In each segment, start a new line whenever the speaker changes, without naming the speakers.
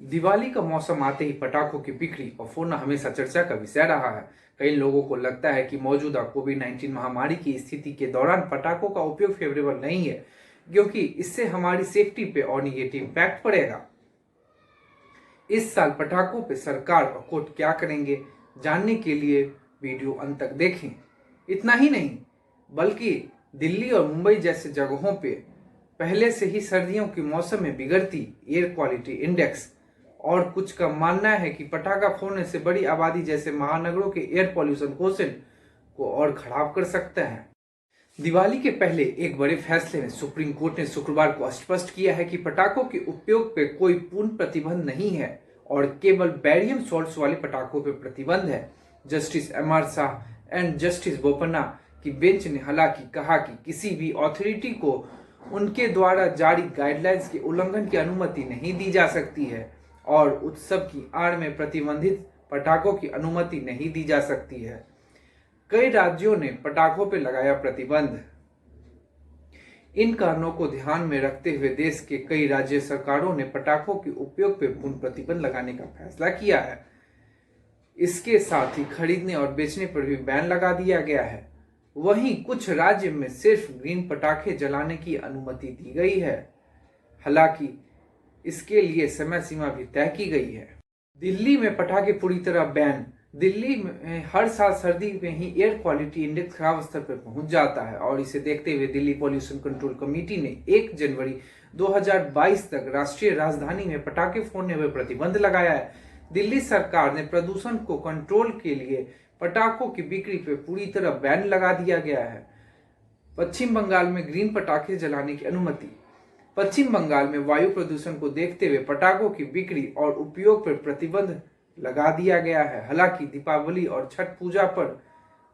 दिवाली का मौसम आते ही पटाखों की बिक्री और फोड़ना हमेशा चर्चा का विषय रहा है। कई लोगों को लगता है कि मौजूदा कोविड-19 महामारी की स्थिति के दौरान पटाखों का उपयोग फेवरेबल नहीं है, क्योंकि इससे हमारी सेफ्टी पे और निगेटिव इम्पैक्ट पड़ेगा। इस साल पटाखों पे सरकार और कोर्ट क्या करेंगे, जानने के लिए वीडियो अंत तक देखें। इतना ही नहीं, बल्कि दिल्ली और मुंबई जैसे जगहों पे पहले से ही सर्दियों के मौसम में बिगड़ती एयर क्वालिटी इंडेक्स और कुछ का मानना है कि पटाखा फोड़ने से बड़ी आबादी जैसे महानगरों के एयर पॉल्यूशन क्वोशेंट को और खराब कर सकता है। दिवाली के पहले एक बड़े फैसले में सुप्रीम कोर्ट ने शुक्रवार को स्पष्ट किया है कि पटाखों के उपयोग पर कोई पूर्ण प्रतिबंध नहीं है और केवल बेरियम सॉल्ट्स वाले पटाखों पर प्रतिबंध है। Justice MR. Shah and justice Bopanna की बेंच ने हालांकि कहा कि किसी भी अथॉरिटी को उनके द्वारा जारी गाइडलाइंस के उल्लंघन की अनुमति नहीं दी जा सकती है और उत्सव की आड़ में प्रतिबंधित पटाखों की अनुमति नहीं दी जा सकती है। कई राज्यों ने पटाखों पर लगाया प्रतिबंध। इन कारणों को ध्यान में रखते हुए देश के कई राज्य सरकारों ने पटाखों के उपयोग पर पूर्ण प्रतिबंध लगाने का फैसला किया है। इसके साथ ही खरीदने और बेचने पर भी बैन लगा दिया गया है। वहीं कुछ राज्य में सिर्फ ग्रीन पटाखे जलाने की अनुमति दी गई है। हालांकि इसके लिए समय सीमा भी तय की गई है। दिल्ली में पटाखे पूरी तरह बैन। दिल्ली में हर साल सर्दी में ही एयर क्वालिटी इंडेक्स खराब स्तर पर पहुंच जाता है और इसे देखते हुए दिल्ली पॉल्यूशन कंट्रोल कमेटी ने 1 जनवरी 2022 तक राष्ट्रीय राजधानी में पटाखे फोड़ने पर प्रतिबंध लगाया है। दिल्ली सरकार ने प्रदूषण को कंट्रोल के लिए पटाखों की बिक्री पर पूरी तरह बैन लगा दिया गया है। पश्चिम बंगाल में ग्रीन पटाखे जलाने की अनुमति। पश्चिम बंगाल में वायु प्रदूषण को देखते हुए पटाखों की बिक्री और उपयोग पर प्रतिबंध लगा दिया गया है। हालांकि दीपावली और छठ पूजा पर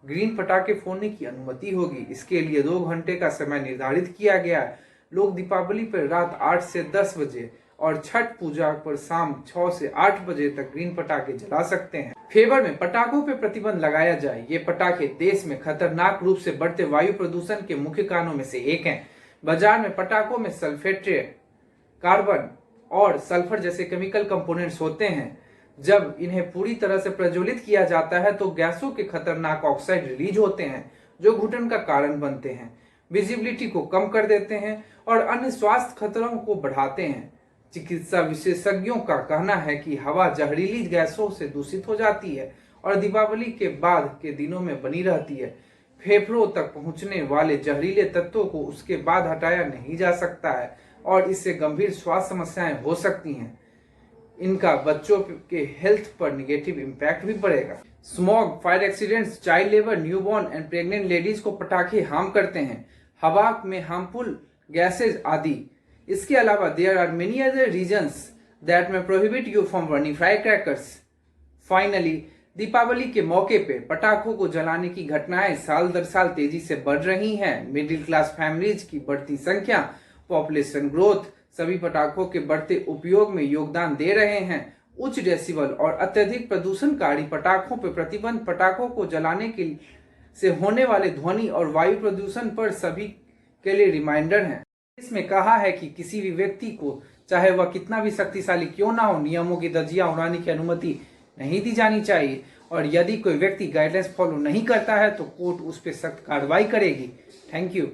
ग्रीन पटाखे फोड़ने की अनुमति होगी। इसके लिए 2 घंटे का समय निर्धारित किया गया है। लोग दीपावली पर रात 8 से 10 बजे और छठ पूजा पर शाम 6 से 8 बजे तक ग्रीन पटाखे जला सकते हैं। फेबर में पटाखों पर प्रतिबंध लगाया जाए। ये पटाखे देश में खतरनाक रूप से बढ़ते वायु प्रदूषण के मुख्य कारणों में से एक हैं। बाजार में पटाखों में सल्फेटेड कार्बन और सल्फर जैसे केमिकल कंपोनेंट्स होते हैं। जब इन्हें पूरी तरह से प्रज्वलित किया जाता है तो गैसों के खतरनाक ऑक्साइड रिलीज होते हैं जो घुटन का कारण बनते हैं, विजिबिलिटी को कम कर देते हैं और अन्य स्वास्थ्य खतरों को बढ़ाते हैं। चिकित्सा विशेषज्ञों का कहना है कि हवा जहरीली गैसों से दूषित हो जाती है और दीपावली के बाद के दिनों में बनी रहती है। फेफड़ों तक पहुंचने वाले जहरीले तत्वों को उसके बाद हटाया नहीं जा सकता है और इससे गंभीर स्वास्थ्य समस्याएं हो सकती हैं। इनका बच्चों के हेल्थ पर निगेटिव इम्पैक्ट भी पड़ेगा। Smog, fire accidents, child labour, newborn and pregnant ladies को पटाखे हार्म करते हैं। हवा में हार्मफुल गैसेज आदि। इसके अलावा there are many other reasons that may prohibit you from burning firecrackers. Finally, Deepawali के मौके पे पटाखों को जलाने की घटनाएं साल दर साल तेजी से बढ़ रही हैं। मिडिल क्लास फैमिलीज की बढ़ती संख्या, पॉपुलेशन ग्रोथ सभी पटाखों के बढ़ते उपयोग में योगदान दे रहे हैं। उच्च डेसिबल और अत्यधिक प्रदूषणकारी पटाखों पर प्रतिबंध पटाखों को जलाने के से होने वाले ध्वनि और वायु प्रदूषण पर सभी के लिए रिमाइंडर है। इसमें कहा है कि किसी भी व्यक्ति को, चाहे वह कितना भी शक्तिशाली क्यों ना हो, नियमों की धज्जियां उड़ाने की अनुमति नहीं दी जानी चाहिए और यदि कोई व्यक्ति गाइडलाइंस फॉलो नहीं करता है तो कोर्ट उस पर सख्त कार्रवाई करेगी। Thank you.